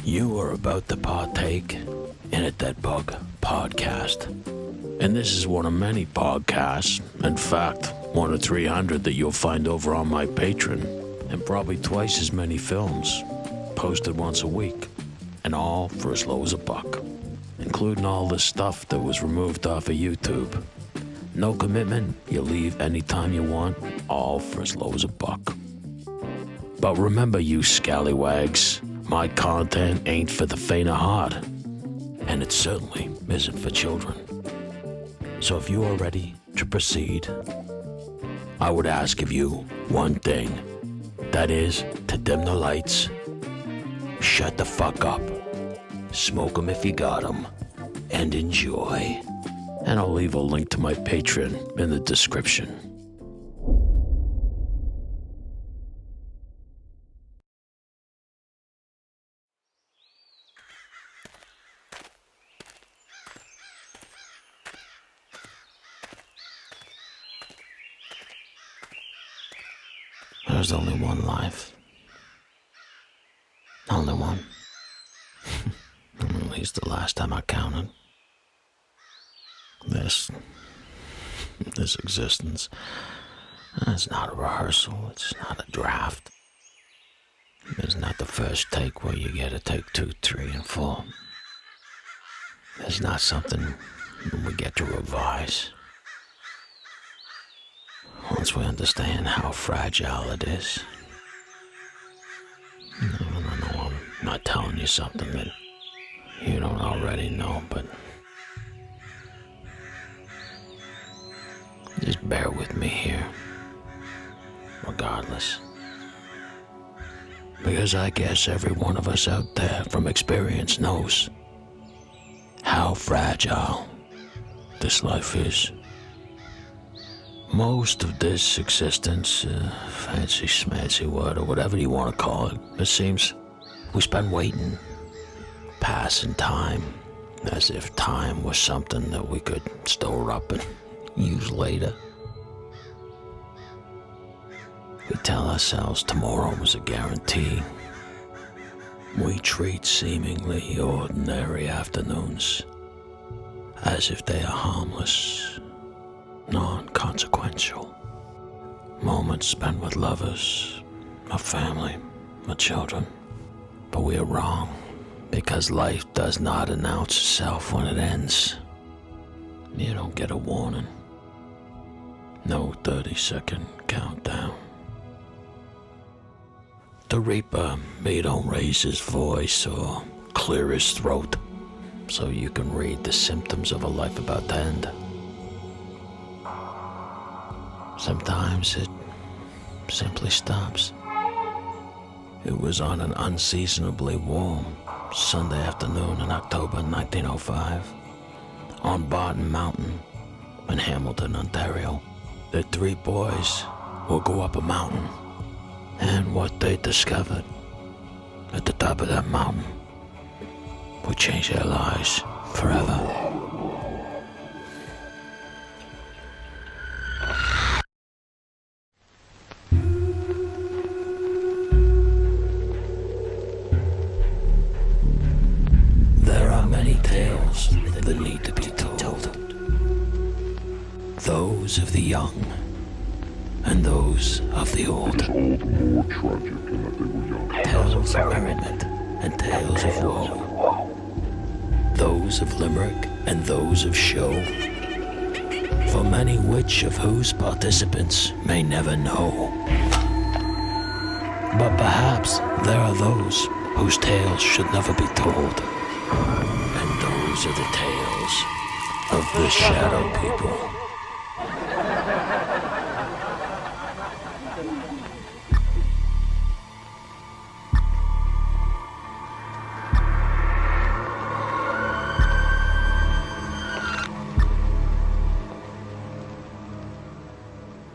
You are about to partake in a DEADBUG podcast. And this is one of many podcasts, in fact, one of 300 that you'll find over on my Patreon, and probably twice as many films, posted once a week, and all for as low as $1, including all the stuff that was removed off of YouTube. No commitment, you leave anytime you want, all for as low as $1. But remember, you scallywags, my content ain't for the faint of heart, and it certainly isn't for children. So if you are ready to proceed, I would ask of you one thing, that is to dim the lights, shut the fuck up, smoke 'em if you got 'em, and enjoy. And I'll leave a link to my Patreon in the description. There's only one life. Only one. At least the last time I counted. This existence, it's not a rehearsal, it's not a draft. It's not the first take where you get a take 2, 3, and 4. It's not something we get to revise. Once we understand how fragile it is. I know I'm not telling you something that you don't already know, but just bear with me here, regardless. Because I guess every one of us out there from experience knows how fragile this life is. Most of this existence, fancy schmancy word or whatever you want to call it seems we spend waiting, passing time, as if time was something that we could store up and use later. We tell ourselves tomorrow was a guarantee. We treat seemingly ordinary afternoons as if they are harmless, non-consequential. Moments spent with lovers, our family, our children. But we are wrong, because life does not announce itself when it ends. You don't get a warning. No 30-second countdown. The Reaper, he don't raise his voice or clear his throat so you can read the symptoms of a life about to end. Sometimes it simply stops. It was on an unseasonably warm Sunday afternoon in October 1905 on Barton Mountain in Hamilton, Ontario. The 3 boys will go up a mountain, and what they discovered at the top of that mountain would change their lives forever. There are many tales that need to be told. Those of the young and those of the old. More tragic in that they were young. Tales of merriment and tales of woe. Those of limerick and those of show. For many which of whose participants may never know. But perhaps there are those whose tales should never be told. And those are the tales of the Shadow People.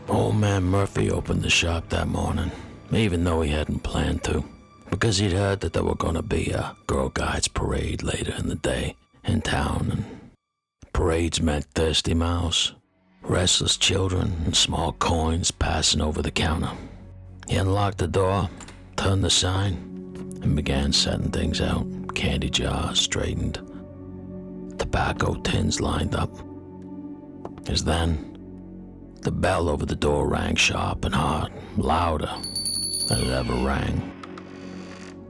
Old man Murphy opened the shop that morning, even though he hadn't planned to, because he'd heard that there were going to be a Girl Guides parade later in the day in town, and parades meant thirsty mouths, restless children, and small coins passing over the counter. He unlocked the door, turned the sign, and began setting things out. candy jars straightened, tobacco tins lined up. As then, the bell over the door rang sharp and hard, louder than it ever rang.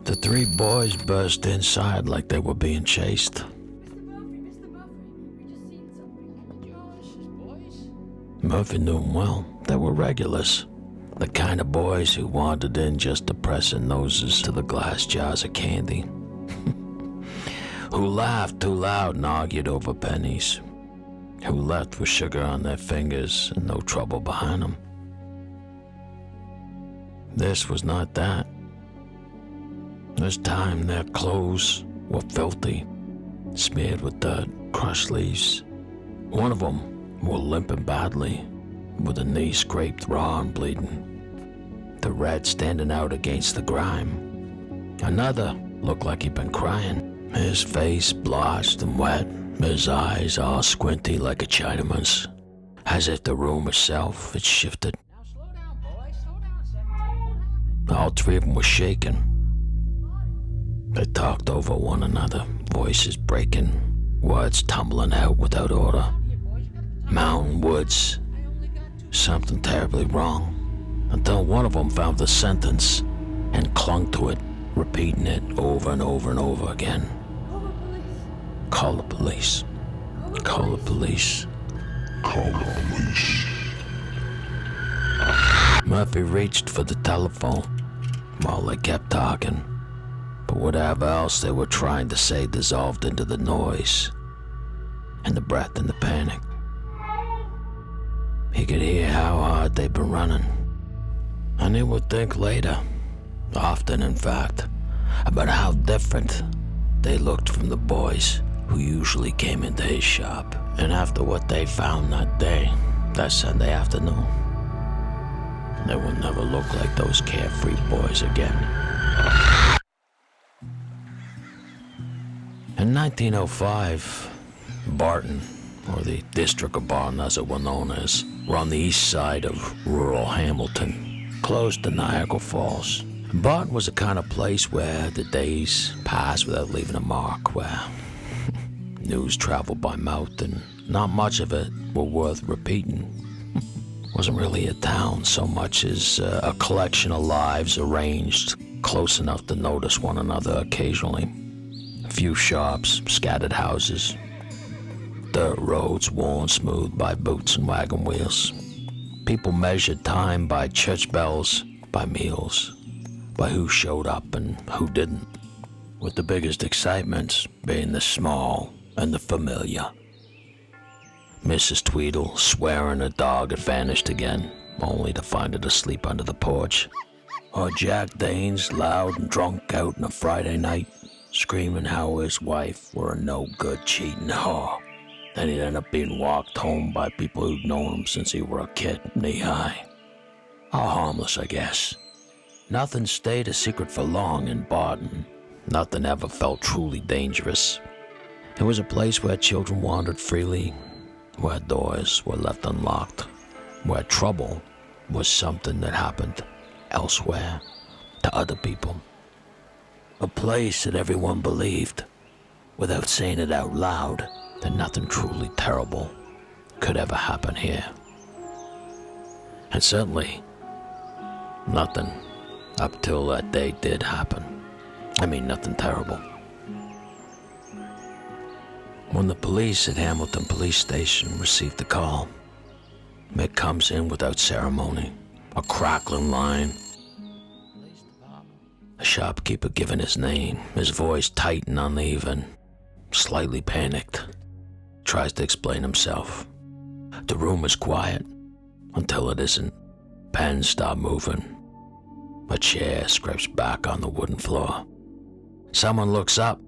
The three boys burst inside like they were being chased. Murphy knew them well. They were regulars. The kind of boys who wandered in just to press their noses to the glass jars of candy. Who laughed too loud and argued over pennies. Who left with sugar on their fingers and no trouble behind them. This was not that. This time their clothes were filthy, smeared with dirt, crushed leaves. One of them was limping badly, with a knee scraped raw and bleeding, the red standing out against the grime. Another looked like he'd been crying, his face blotched and wet, his eyes all squinty like a Chinaman's, as if the room itself had shifted. Now slow down, boy. Slow down a second. All three of them were shaking. They talked over one another, voices breaking, words tumbling out without order. Mountain woods, something terribly wrong, until one of them found the sentence and clung to it, repeating it over and over and over again. Call the police. Call the police. Call the police. Murphy reached for the telephone while they kept talking, but whatever else they were trying to say dissolved into the noise and the breath and the panic. He could hear how hard they'd been running, and he would think later, often in fact, about how different they looked from the boys who usually came into his shop. And after what they found that day, that Sunday afternoon, they would never look like those carefree boys again. In 1905, Barton, or the district of Barton as it was known as, were on the east side of rural Hamilton, close to Niagara Falls. Barton was the kind of place where the days passed without leaving a mark, where news traveled by mouth and not much of it were worth repeating. Wasn't really a town so much as a collection of lives arranged close enough to notice one another occasionally. A few shops, scattered houses, dirt roads worn smooth by boots and wagon wheels. People measured time by church bells, by meals, by who showed up and who didn't, with the biggest excitements being the small and the familiar. Mrs. Tweedle swearing her dog had vanished again, only to find it asleep under the porch. Or Jack Danes loud and drunk out on a Friday night, screaming how his wife were a no-good cheating whore. Then he'd end up being walked home by people who'd known him since he were a kid, knee-high. All harmless, I guess. Nothing stayed a secret for long in Barton. Nothing ever felt truly dangerous. It was a place where children wandered freely, where doors were left unlocked, where trouble was something that happened elsewhere to other people. A place that everyone believed, without saying it out loud, that nothing truly terrible could ever happen here. And certainly, nothing up till that day did happen. I mean, nothing terrible. When the police at Hamilton Police Station received the call, Mick comes in without ceremony, a crackling line. The shopkeeper giving his name, his voice tight and uneven, slightly panicked, tries to explain himself. The room is quiet until it isn't. Pens stop moving. A chair scrapes back on the wooden floor. Someone looks up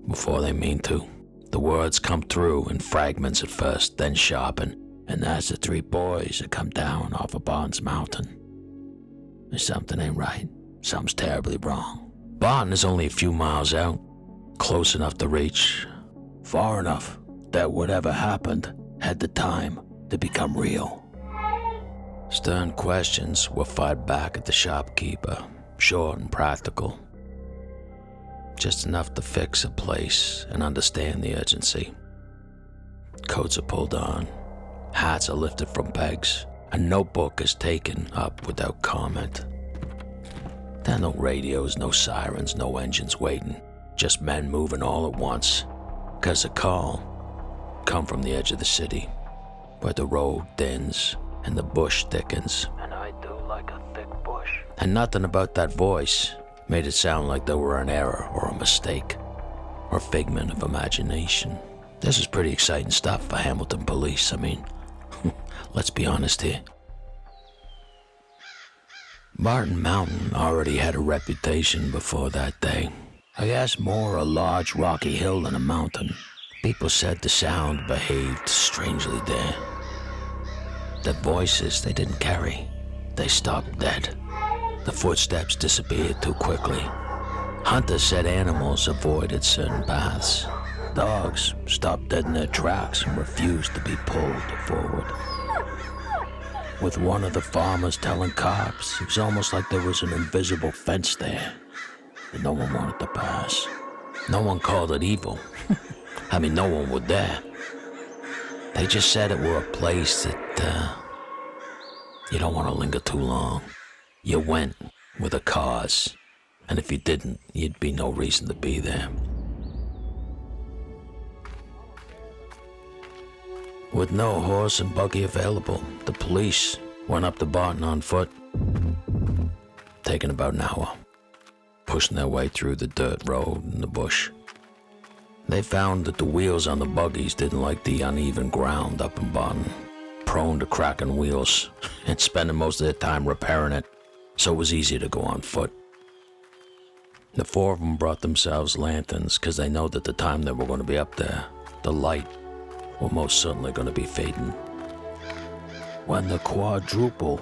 before they mean to. The words come through in fragments at first, then sharpen, and that's the three boys that come down off of Barnes Mountain. Something ain't right. Something's terribly wrong. Barton is only a few miles out, close enough to reach, far enough that whatever happened had the time to become real. Stern questions were fired back at the shopkeeper, short and practical. just enough to fix a place and understand the urgency. Coats are pulled on, hats are lifted from pegs, a notebook is taken up without comment. There are no radios, no sirens, no engines waiting, just men moving all at once, 'cause the call come from the edge of the city, where the road thins and the bush thickens. And I do like a thick bush. And nothing about that voice made it sound like there were an error or a mistake or figment of imagination. This is pretty exciting stuff for Hamilton police. I mean, let's be honest here. Martin Mountain already had a reputation before that day. I guess more a large rocky hill than a mountain. People said the sound behaved strangely there. The voices they didn't carry, they stopped dead. The footsteps disappeared too quickly. Hunters said animals avoided certain paths. Dogs stopped dead in their tracks and refused to be pulled forward. With one of the farmers telling cops, it was almost like there was an invisible fence there that no one wanted to pass. No one called it evil. I mean, no one would dare. They just said it were a place that you don't want to linger too long. You went with a cause, and if you didn't, you'd be no reason to be there. With no horse and buggy available, the police went up to Barton on foot, taking about an hour, pushing their way through the dirt road and the bush. They found that the wheels on the buggies didn't like the uneven ground up in Barton, prone to cracking wheels and spending most of their time repairing it, so it was easier to go on foot. The four of them brought themselves lanterns because they know that the time they were going to be up there, the light were most certainly going to be fading. When the quadruple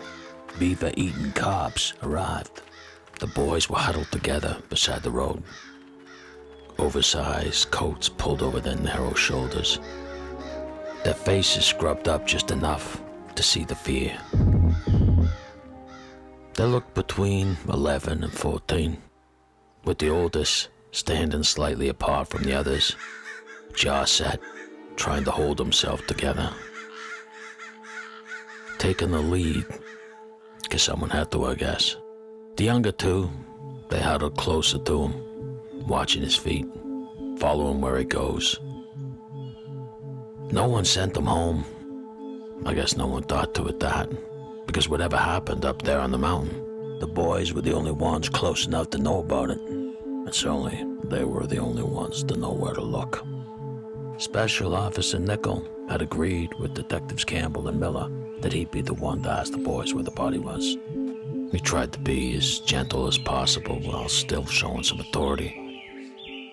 beaver-eating cops arrived, the boys were huddled together beside the road. Oversized coats pulled over their narrow shoulders. Their faces scrubbed up just enough to see the fear. They looked between 11 and 14, with the oldest standing slightly apart from the others, jaw set, trying to hold himself together. Taking the lead, 'cause someone had to, I guess. The younger two, they huddled closer to him, watching his feet, following where he goes. No one sent them home. I guess no one thought to at that, because whatever happened up there on the mountain, the boys were the only ones close enough to know about it, and certainly they were the only ones to know where to look. Special Officer Nickel had agreed with Detectives Campbell and Miller that he'd be the one to ask the boys where the body was. He tried to be as gentle as possible while still showing some authority.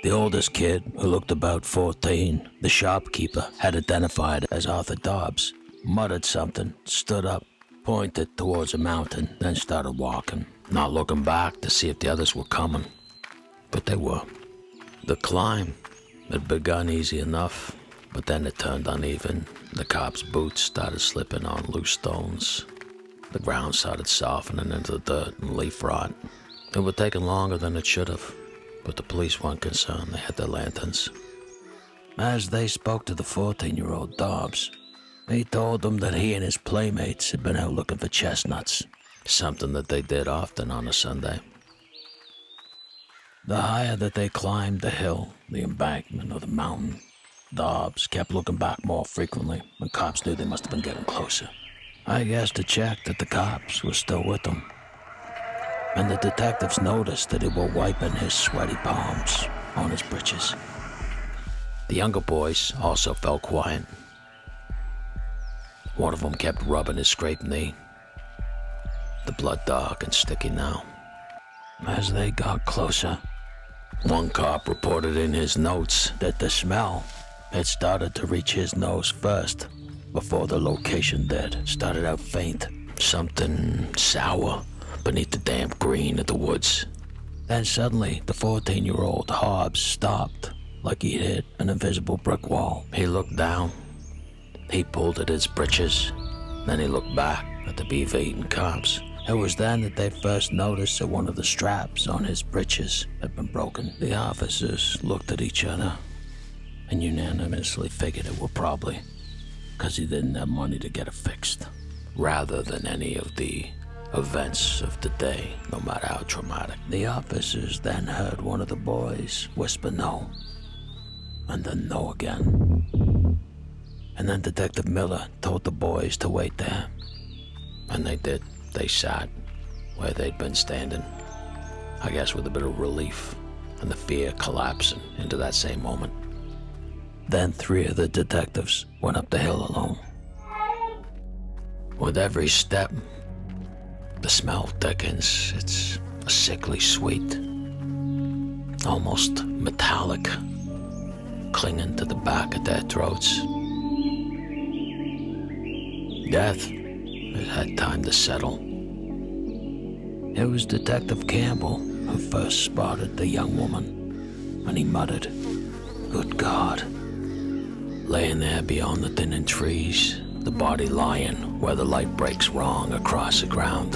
The oldest kid, who looked about 14, the shopkeeper had identified as Arthur Dobbs, muttered something, stood up, pointed towards a mountain, then started walking, not looking back to see if the others were coming. But they were. The climb had begun easy enough, but then it turned uneven. The cops' boots started slipping on loose stones. The ground started softening into the dirt and leaf rot. It would take longer than it should have, but the police weren't concerned. They had their lanterns. As they spoke to the 14-year-old Dobbs, he told them that he and his playmates had been out looking for chestnuts, something that they did often on a Sunday. The higher that they climbed the hill, the embankment, or the mountain, Dobbs kept looking back more frequently, and cops knew they must have been getting closer. I guess to check that the cops were still with them. And the detectives noticed that he was wiping his sweaty palms on his breeches. The younger boys also fell quiet. One of them kept rubbing his scraped knee, the blood dark and sticky now. As they got closer, one cop reported in his notes that the smell had started to reach his nose first, before the location did. Started out faint, something sour beneath the damp green of the woods. Then suddenly, the 14-year-old Hobbs stopped, like he hit an invisible brick wall. He looked down, he pulled at his breeches, then he looked back at the beaver-eating cops. It was then that they first noticed that one of the straps on his breeches had been broken. The officers looked at each other and unanimously figured it were probably because he didn't have money to get it fixed, rather than any of the events of the day, no matter how traumatic. The officers then heard one of the boys whisper no, and then no again. And then Detective Miller told the boys to wait there, and they did. They sat where they'd been standing, I guess with a bit of relief and the fear collapsing into that same moment. Then 3 of the detectives went up the hill alone. With every step, the smell thickens. It's a sickly sweet, almost metallic, clinging to the back of their throats. Death had had time to settle. It was Detective Campbell who first spotted the young woman, and he muttered, "Good God." Laying there beyond the thinning trees, the body lying where the light breaks wrong across the ground.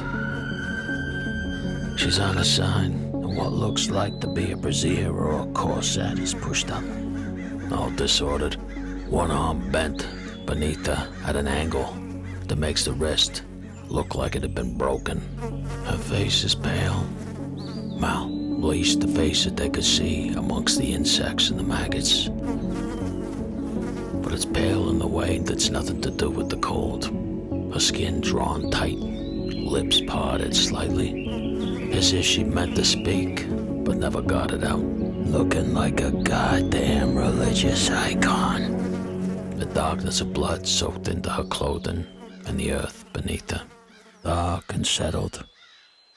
She's on a sign, and what looks like to be a brassiere or a corset is pushed up, all disordered, one arm bent beneath her at an angle that makes the wrist look like it had been broken. Her face is pale. Well, at least the face that they could see amongst the insects and the maggots. But it's pale in the way that's nothing to do with the cold. Her skin drawn tight, lips parted slightly, as if she meant to speak, but never got it out. Looking like a goddamn religious icon. The darkness of blood soaked into her clothing and the earth beneath her. Dark and settled,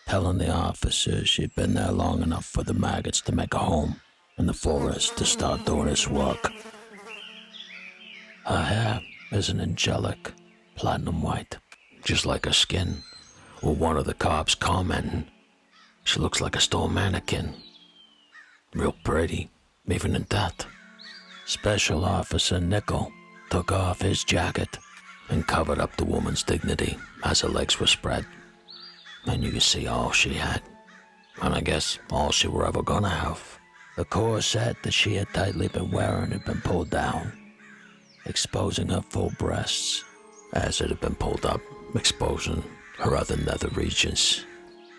telling the officers she'd been there long enough for the maggots to make a home and the forest to start doing its work. Her hair is an angelic platinum white, just like her skin, with one of the cops commenting, "She looks like a store mannequin. Real pretty, even in that." Special Officer Nickel took off his jacket and covered up the woman's dignity as her legs were spread, and you could see all she had, and I guess all she were ever gonna have. The corset that she had tightly been wearing had been pulled down, exposing her full breasts, as it had been pulled up, exposing her other nether regions.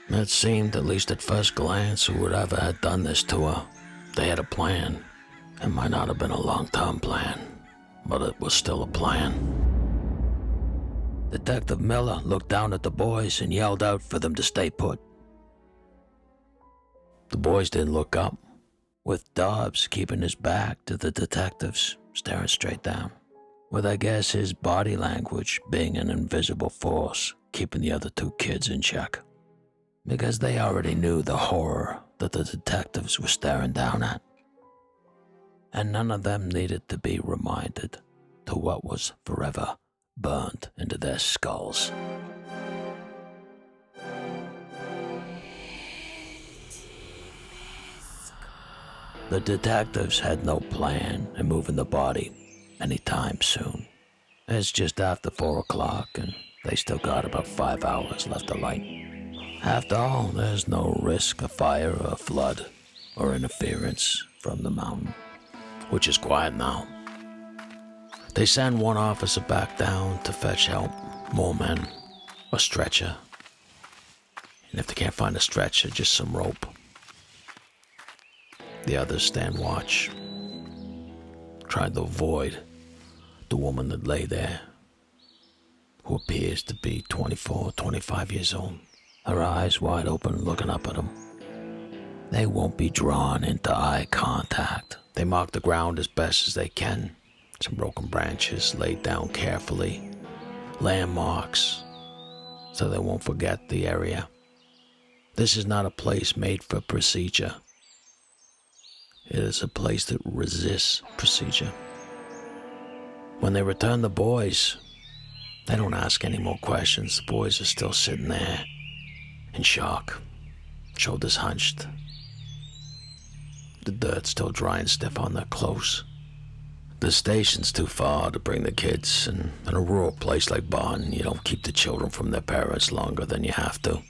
It seemed, at least at first glance, whoever had done this to her, they had a plan. It might not have been a long-term plan, but it was still a plan. Detective Miller looked down at the boys and yelled out for them to stay put. The boys didn't look up, with Dobbs keeping his back to the detectives, staring straight down, with I guess his body language being an invisible force keeping the other 2 kids in check, because they already knew the horror that the detectives were staring down at, and none of them needed to be reminded to what was forever burned into their skulls. The detectives had no plan in moving the body anytime soon. It's just after 4 o'clock and they still got about 5 hours left of light. After all, there's no risk of fire or flood or interference from the mountain, which is quiet now. They send one officer back down to fetch help, more men, a stretcher, and if they can't find a stretcher, just some rope. The others stand watch, trying to avoid the woman that lay there, who appears to be 24, 25 years old, her eyes wide open looking up at them. They won't be drawn into eye contact. They mark the ground as best as they can. Some broken branches laid down carefully, landmarks, so they won't forget the area. This is not a place made for procedure. It is a place that resists procedure. When they return the boys, they don't ask any more questions. The boys are still sitting there in shock, shoulders hunched, the dirt still dry and stiff on their clothes. The station's too far to bring the kids, and in a rural place like Barton, you don't keep the children from their parents longer than you have to.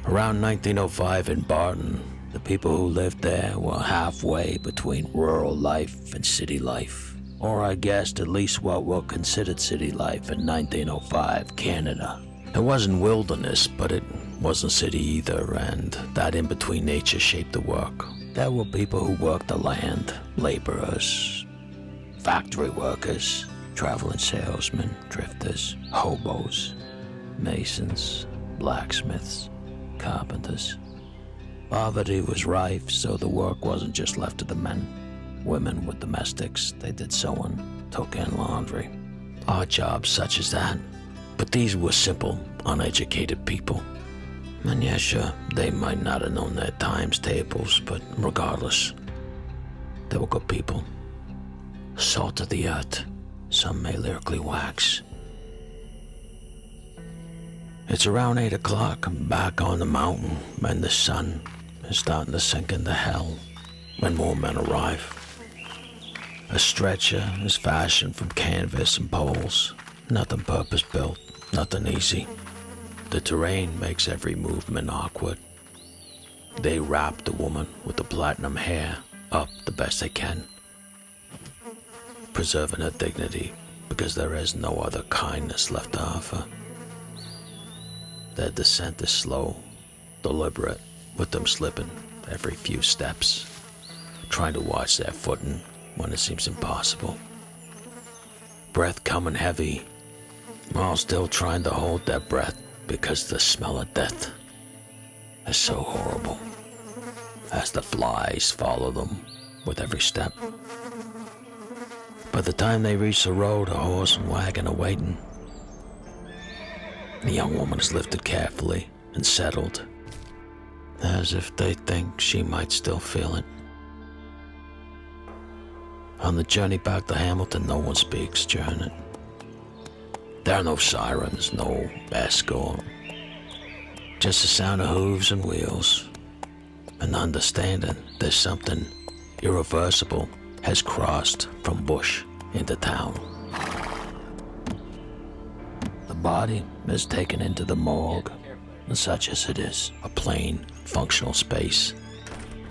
Around 1905 in Barton, the people who lived there were halfway between rural life and city life. Or I guessed at least what were considered city life in 1905 Canada. It wasn't wilderness, but it wasn't city either, and that in-between nature shaped the work. There were people who worked the land, laborers, factory workers, traveling salesmen, drifters, hobos, masons, blacksmiths, carpenters. Poverty was rife, so the work wasn't just left to the men. Women were domestics. They did sewing, took in laundry, odd jobs such as that. But these were simple, uneducated people. And yeah, sure, they might not have known their times tables, but regardless, they were good people. Salt of the earth, some may lyrically wax. It's around 8 o'clock. I'm back on the mountain, and the sun is starting to sink into hell when more men arrive. A stretcher is fashioned from canvas and poles. Nothing purpose-built, nothing easy. The terrain makes every movement awkward. They wrap the woman with the platinum hair up the best they can, preserving her dignity because there is no other kindness left to offer. Their descent is slow, deliberate, with them slipping every few steps, trying to watch their footing when it seems impossible. Breath coming heavy, while still trying to hold their breath because the smell of death is so horrible as the flies follow them with every step. By the time they reach the road, a horse and wagon are waiting. The young woman is lifted carefully and settled, as if they think she might still feel it. On the journey back to Hamilton, no one speaks during it. There are no sirens, no escort, just the sound of hooves and wheels, and understanding there's something irreversible has crossed from bush into town. The body is taken into the morgue, and such as it is, a plain, functional space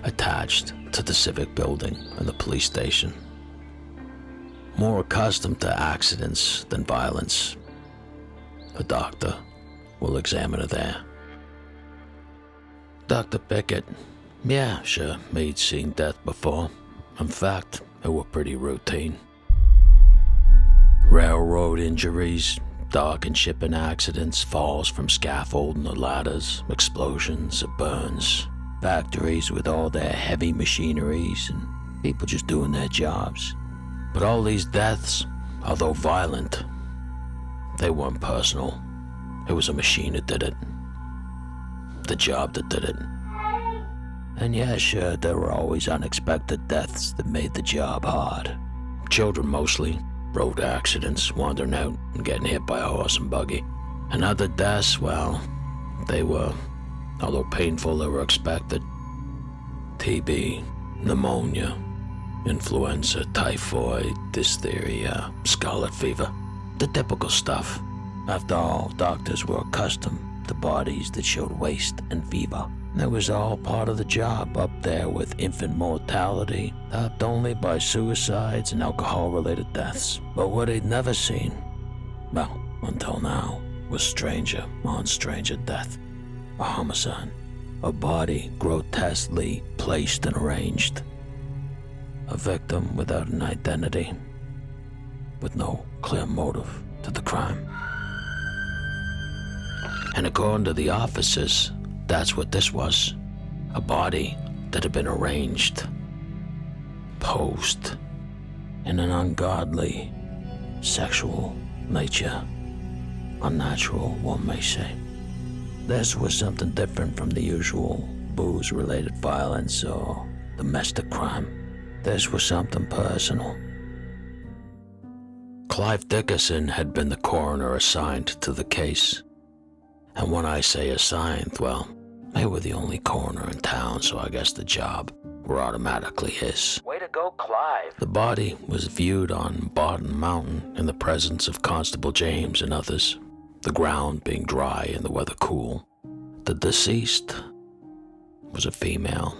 attached to the civic building and the police station. More accustomed to accidents than violence, a doctor will examine her there. Dr. Pickett, yeah, sure, he'd seen death before. In fact, it were pretty routine. Railroad injuries, dock and shipping accidents, falls from scaffolding or ladders, explosions or burns, factories with all their heavy machineries and people just doing their jobs. But all these deaths, although violent, they weren't personal. It was a machine that did it. The job that did it. And yeah, sure, there were always unexpected deaths that made the job hard. Children mostly, road accidents, wandering out and getting hit by a horse and buggy. And other deaths, well, they were, although painful, they were expected. TB, pneumonia, influenza, typhoid, diphtheria, scarlet fever. The typical stuff. After all, doctors were accustomed to bodies that showed waste and fever. It was all part of the job up there with infant mortality, topped only by suicides and alcohol-related deaths. But what he'd never seen, well, until now, was stranger on stranger death. A homicide. A body grotesquely placed and arranged. A victim without an identity, with no clear motive to the crime. And according to the officers, that's what this was. A body that had been arranged, posed in an ungodly, sexual nature. Unnatural, one may say. This was something different from the usual booze-related violence or domestic crime. This was something personal. Clive Dickerson had been the coroner assigned to the case. And when I say assigned, well, they were the only coroner in town, so I guess the job were automatically his. Way to go, Clive. The body was viewed on Barton Mountain in the presence of Constable James and others, the ground being dry and the weather cool. The deceased was a female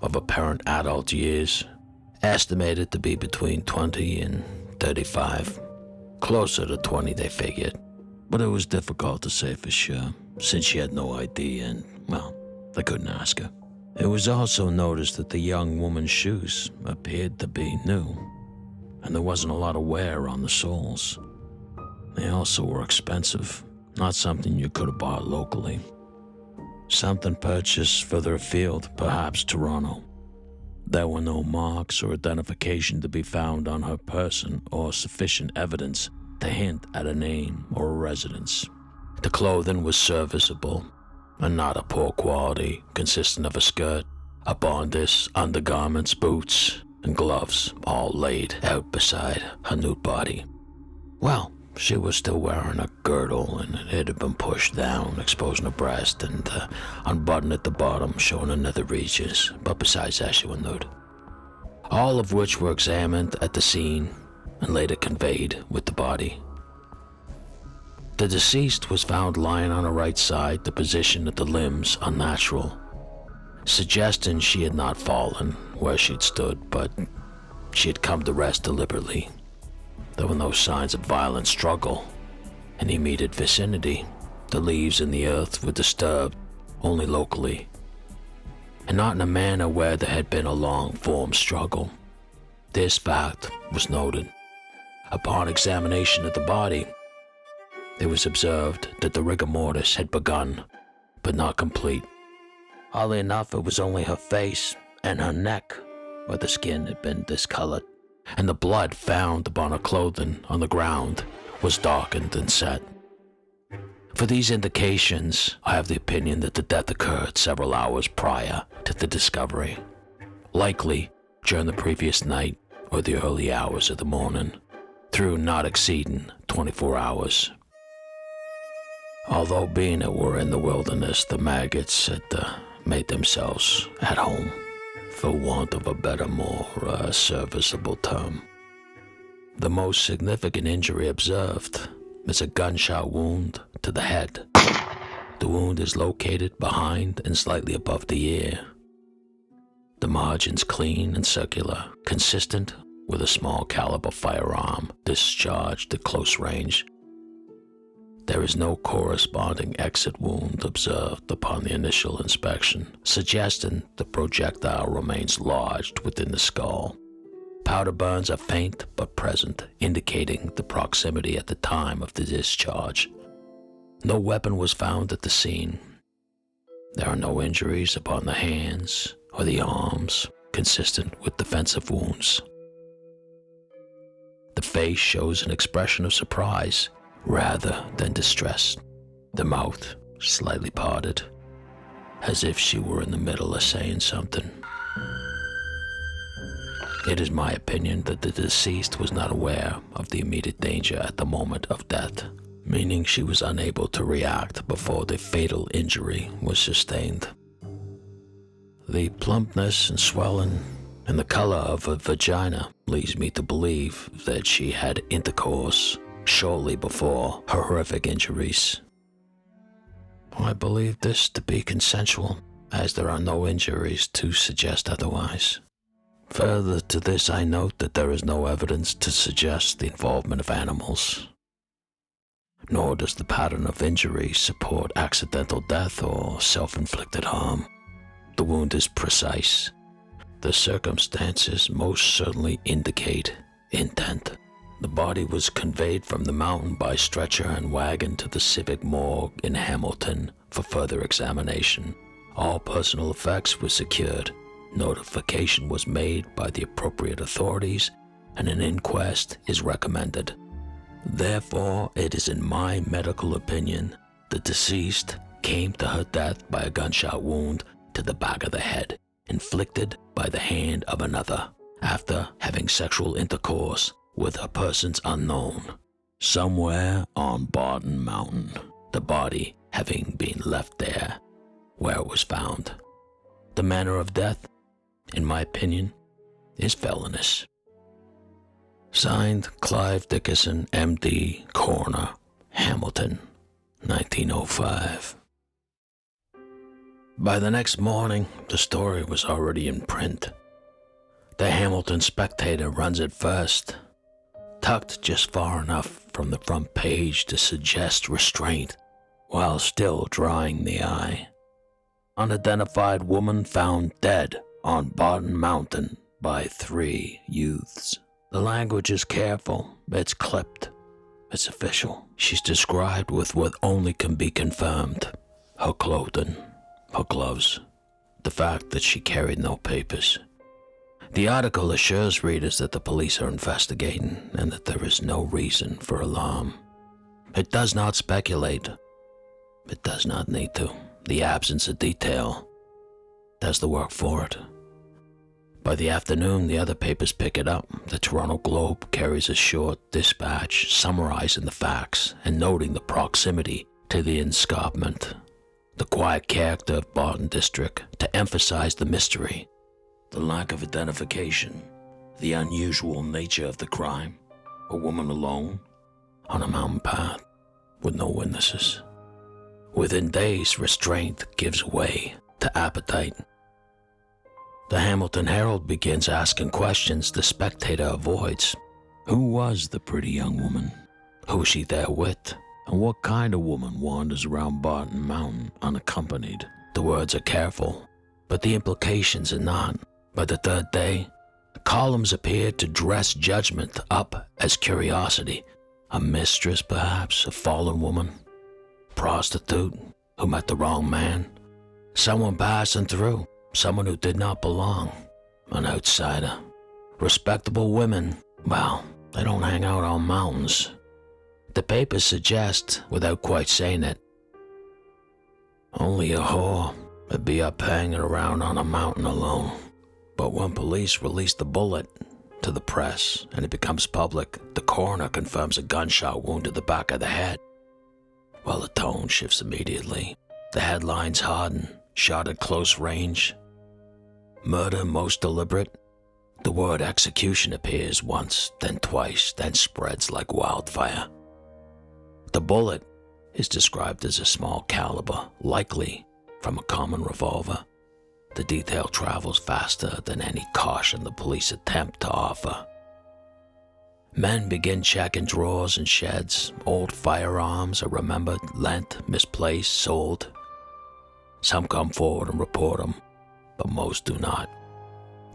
of apparent adult years, estimated to be between 20 and 35. Closer to 20, they figured, but it was difficult to say for sure, since she had no ID and, well, they couldn't ask her. It was also noticed that the young woman's shoes appeared to be new, and there wasn't a lot of wear on the soles. They also were expensive, not something you could have bought locally. Something purchased further afield, perhaps Toronto. There were no marks or identification to be found on her person or sufficient evidence to hint at a name or a residence. The clothing was serviceable and not of poor quality, consisting of a skirt, a bodice, undergarments, boots, and gloves, all laid out beside her nude body. Well, she was still wearing a girdle, and it had been pushed down, exposing her breast, and unbuttoned at the bottom, showing her nether regions, but besides that, she was nude. All of which were examined at the scene and later conveyed with the body. The deceased was found lying on her right side, the position of the limbs unnatural, suggesting she had not fallen where she'd stood, but she had come to rest deliberately. There were no signs of violent struggle in the immediate vicinity. The leaves in the earth were disturbed only locally, and not in a manner where there had been a long-form struggle. This fact was noted. Upon examination of the body, it was observed that the rigor mortis had begun, but not complete. Oddly enough, it was only her face and her neck where the skin had been discolored, and the blood found upon her clothing on the ground was darkened and set. For these indications, I have the opinion that the death occurred several hours prior to the discovery, likely during the previous night or the early hours of the morning, through not exceeding 24 hours. Although being that we're in the wilderness, the maggots had made themselves at home, for want of a better, more serviceable term. The most significant injury observed is a gunshot wound to the head. The wound is located behind and slightly above the ear. The margins clean and circular, consistent with a small caliber firearm discharged at close range. There is no corresponding exit wound observed upon the initial inspection, suggesting the projectile remains lodged within the skull. Powder burns are faint but present, indicating the proximity at the time of the discharge. No weapon was found at the scene. There are no injuries upon the hands or the arms, consistent with defensive wounds. The face shows an expression of surprise rather than distress, the mouth slightly parted, as if she were in the middle of saying something. It is my opinion that the deceased was not aware of the immediate danger at the moment of death, meaning she was unable to react before the fatal injury was sustained. The plumpness and swelling and the color of her vagina leads me to believe that she had intercourse shortly before her horrific injuries. I believe this to be consensual, as there are no injuries to suggest otherwise. Further to this, I note that there is no evidence to suggest the involvement of animals, nor does the pattern of injury support accidental death or self-inflicted harm. The wound is precise. The circumstances most certainly indicate intent. The body was conveyed from the mountain by stretcher and wagon to the Civic Morgue in Hamilton for further examination. All personal effects were secured. Notification was made by the appropriate authorities, and an inquest is recommended. Therefore, it is in my medical opinion the deceased came to her death by a gunshot wound to the back of the head, inflicted by the hand of another, after having sexual intercourse with a persons unknown, somewhere on Barton Mountain, the body having been left there where it was found. The manner of death, in my opinion, is felonious. Signed, Clive Dickerson, M.D., Coroner, Hamilton, 1905. By the next morning, the story was already in print. The Hamilton Spectator runs it first, tucked just far enough from the front page to suggest restraint, while still drawing the eye. Unidentified woman found dead on Barton Mountain by 3 youths. The language is careful, it's clipped, it's official. She's described with what only can be confirmed: her clothing, her gloves, the fact that she carried no papers. The article assures readers that the police are investigating and that there is no reason for alarm. It does not speculate. It does not need to. The absence of detail does the work for it. By the afternoon, the other papers pick it up. The Toronto Globe carries a short dispatch summarizing the facts and noting the proximity to the escarpment, the quiet character of Barton District, to emphasize the mystery, the lack of identification, the unusual nature of the crime. A woman alone on a mountain path with no witnesses. Within days, restraint gives way to appetite. The Hamilton Herald begins asking questions the Spectator avoids. Who was the pretty young woman? Who was she there with? And what kind of woman wanders around Barton Mountain unaccompanied? The words are careful, but the implications are not. By the third day, the columns appeared to dress judgment up as curiosity. A mistress, perhaps, a fallen woman, prostitute who met the wrong man, someone passing through, someone who did not belong, an outsider. Respectable women, well, they don't hang out on mountains. The papers suggest, without quite saying it, only a whore would be up hanging around on a mountain alone. But when police release the bullet to the press and it becomes public, the coroner confirms a gunshot wound to the back of the head. Well, the tone shifts immediately. The headlines harden, shot at close range. Murder most deliberate. The word execution appears once, then twice, then spreads like wildfire. The bullet is described as a small caliber, likely from a common revolver. The detail travels faster than any caution the police attempt to offer. Men begin checking drawers and sheds. Old firearms are remembered, lent, misplaced, sold. Some come forward and report them, but most do not.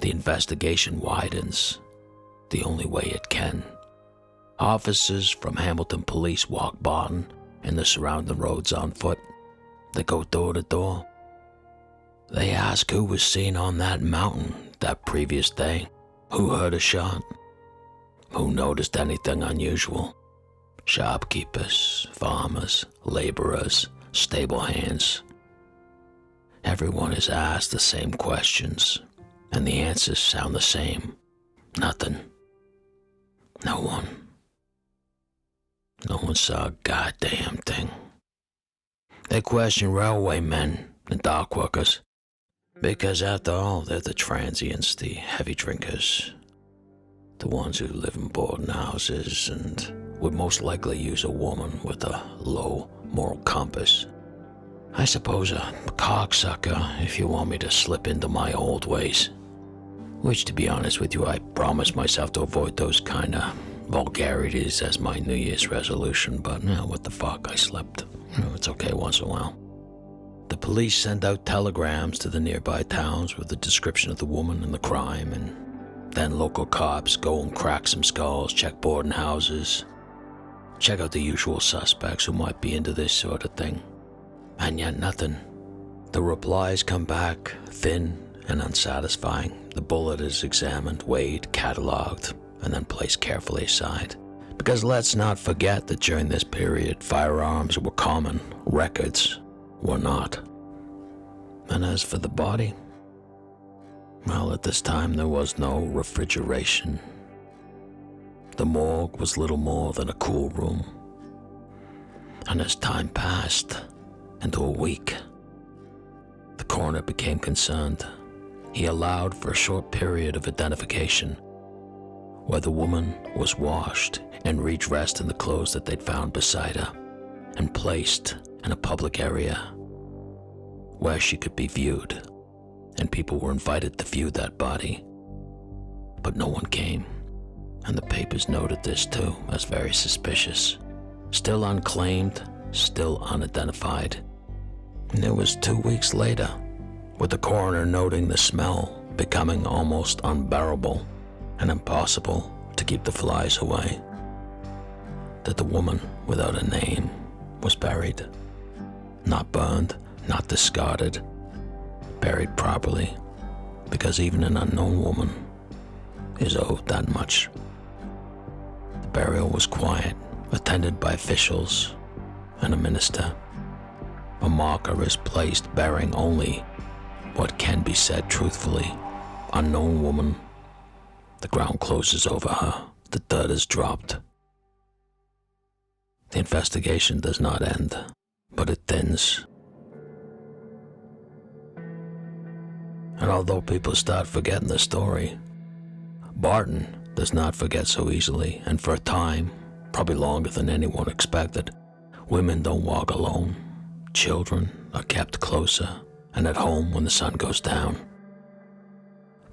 The investigation widens, the only way it can. Officers from Hamilton Police walk Barton and the surrounding roads on foot. They go door to door. They ask who was seen on that mountain that previous day, who heard a shot, who noticed anything unusual. Shopkeepers, farmers, laborers, stable hands. Everyone is asked the same questions, and the answers sound the same. Nothing. No one. No one saw a goddamn thing. They question railway men and dock workers, because after all, they're the transients, the heavy drinkers, the ones who live in boarding houses and would most likely use a woman with a low moral compass. I suppose a cocksucker, if you want me to slip into my old ways. Which, to be honest with you, I promised myself to avoid those kind of vulgarities as my New Year's resolution, but what the fuck, I slipped. It's okay once in a while. The police send out telegrams to the nearby towns with a description of the woman and the crime, and then local cops go and crack some skulls, check boarding houses, check out the usual suspects who might be into this sort of thing. And yet nothing. The replies come back thin and unsatisfying. The bullet is examined, weighed, catalogued, and then placed carefully aside. Because let's not forget that during this period, firearms were common, records were not. And as for the body, well, at this time there was no refrigeration. The morgue was little more than a cool room. And as time passed into a week, the coroner became concerned. he allowed for a short period of identification where the woman was washed and redressed in the clothes that they'd found beside her and placed in a public area where she could be viewed, and people were invited to view that body. But no one came, and the papers noted this too as very suspicious. Still unclaimed, still unidentified. And it was 2 weeks later, with the coroner noting the smell becoming almost unbearable and impossible to keep the flies away, that the woman without a name was buried. Not burned, not discarded, buried properly, because even an unknown woman is owed that much. The burial was quiet, attended by officials and a minister. A marker is placed bearing only what can be said truthfully. Unknown woman. The ground closes over her. The dirt is dropped. The investigation does not end, but it thins. And although people start forgetting the story, Barton does not forget so easily, and for a time, probably longer than anyone expected, women don't walk alone. Children are kept closer and at home when the sun goes down.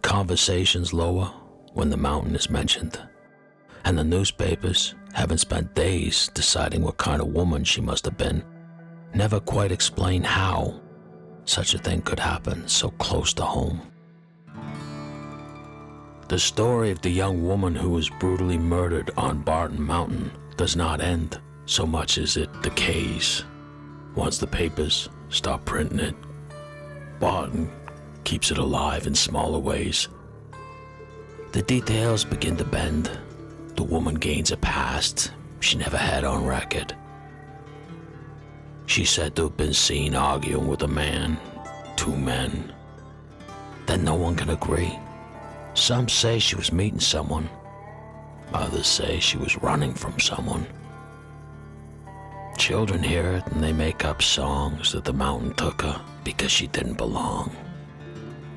Conversations lower when the mountain is mentioned, and the newspapers, having spent days deciding what kind of woman she must have been, never quite explain how such a thing could happen so close to home. The story of the young woman who was brutally murdered on Barton Mountain does not end so much as it decays. Once the papers stop printing it, Barton keeps it alive in smaller ways. The details begin to bend. The woman gains a past she never had on record. She's said to have been seen arguing with a man, 2 men. Then no one can agree. Some say she was meeting someone. Others say she was running from someone. Children hear it and they make up songs that the mountain took her because she didn't belong.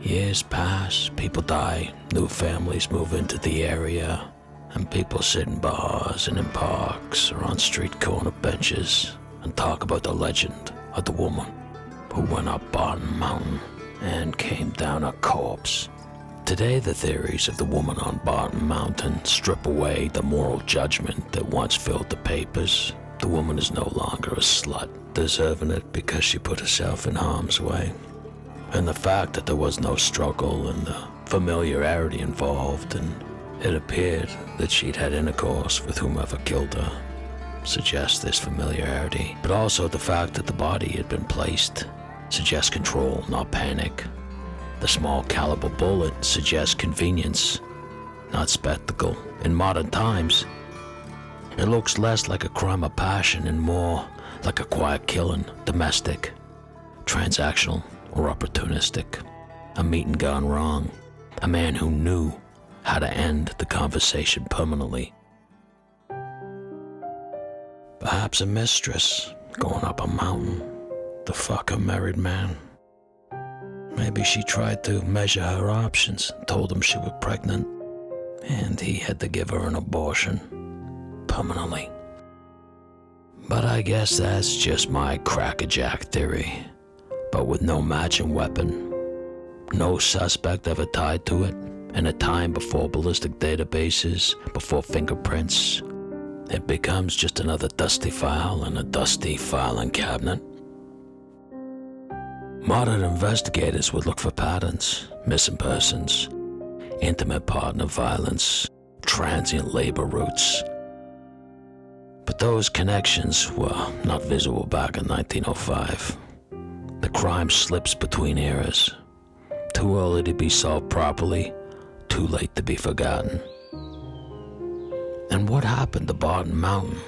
Years pass, people die, new families move into the area, and people sit in bars and in parks or on street corner benches and talk about the legend of the woman who went up Barton Mountain and came down a corpse. Today, the theories of the woman on Barton Mountain strip away the moral judgment that once filled the papers. The woman is no longer a slut, deserving it because she put herself in harm's way. And the fact that there was no struggle and the familiarity involved, and it appeared that she'd had intercourse with whomever killed her, suggests this familiarity. But also the fact that the body had been placed suggests control, not panic. The small caliber bullet suggests convenience, not spectacle. In modern times, it looks less like a crime of passion and more like a quiet killing, domestic, transactional, or opportunistic. A meeting gone wrong. A man who knew how to end the conversation permanently. Perhaps a mistress going up a mountain to fuck a married man. Maybe she tried to measure her options and told him she was pregnant, and he had to give her an abortion permanently. But I guess that's just my crackerjack theory, but with no matching weapon, no suspect ever tied to it, in a time before ballistic databases, before fingerprints. It becomes just another dusty file in a dusty filing cabinet. Modern investigators would look for patterns, missing persons, intimate partner violence, transient labor routes. But those connections were not visible back in 1905. The crime slips between eras. Too early to be solved properly, too late to be forgotten. And what happened to Barton Mountain?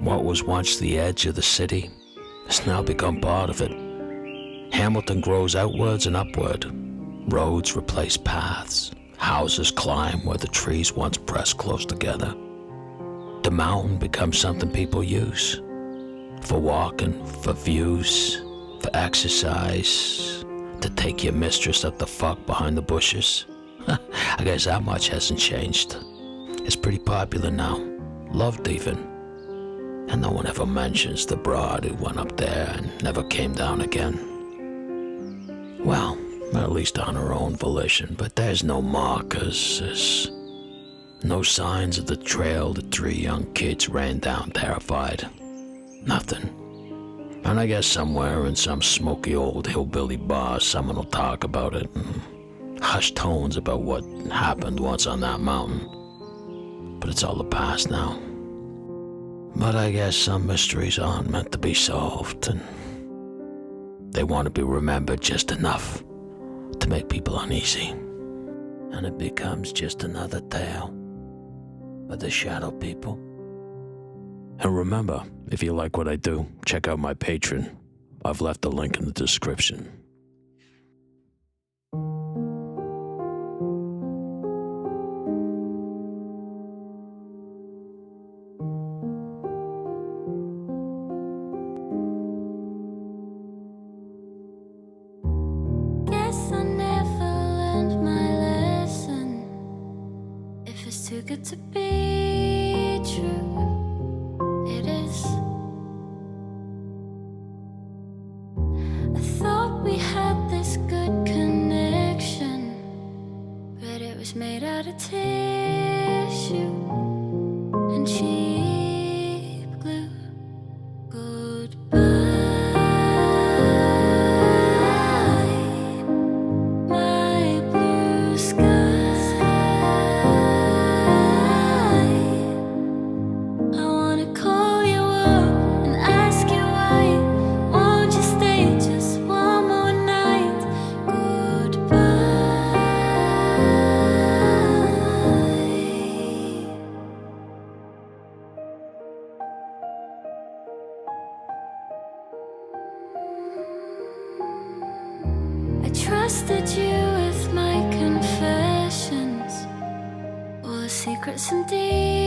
What was once the edge of the city has now become part of it. Hamilton grows outwards and upward. Roads replace paths. Houses climb where the trees once pressed close together. The mountain becomes something people use. For walking, for views, for exercise, to take your mistress up the fuck behind the bushes. I guess that much hasn't changed. It's pretty popular now, loved even. And no one ever mentions the broad who went up there and never came down again. Well, at least on her own volition, but there's no markers, there's no signs of the trail the 3 young kids ran down terrified. Nothing. And I guess somewhere in some smoky old hillbilly bar someone will talk about it in hushed tones about what happened once on that mountain. But it's all the past now. But I guess some mysteries aren't meant to be solved, and they want to be remembered just enough to make people uneasy. And it becomes just another tale of the shadow people. And remember, if you like what I do, check out my Patreon. I've left a link in the description. Guess I never learned my lesson. If it's too good to be true, it is. I thought we had this good connection, but it was made out of tissue and cheap glue. Goodbye. I trusted you with my confessions, all the secrets and deeds.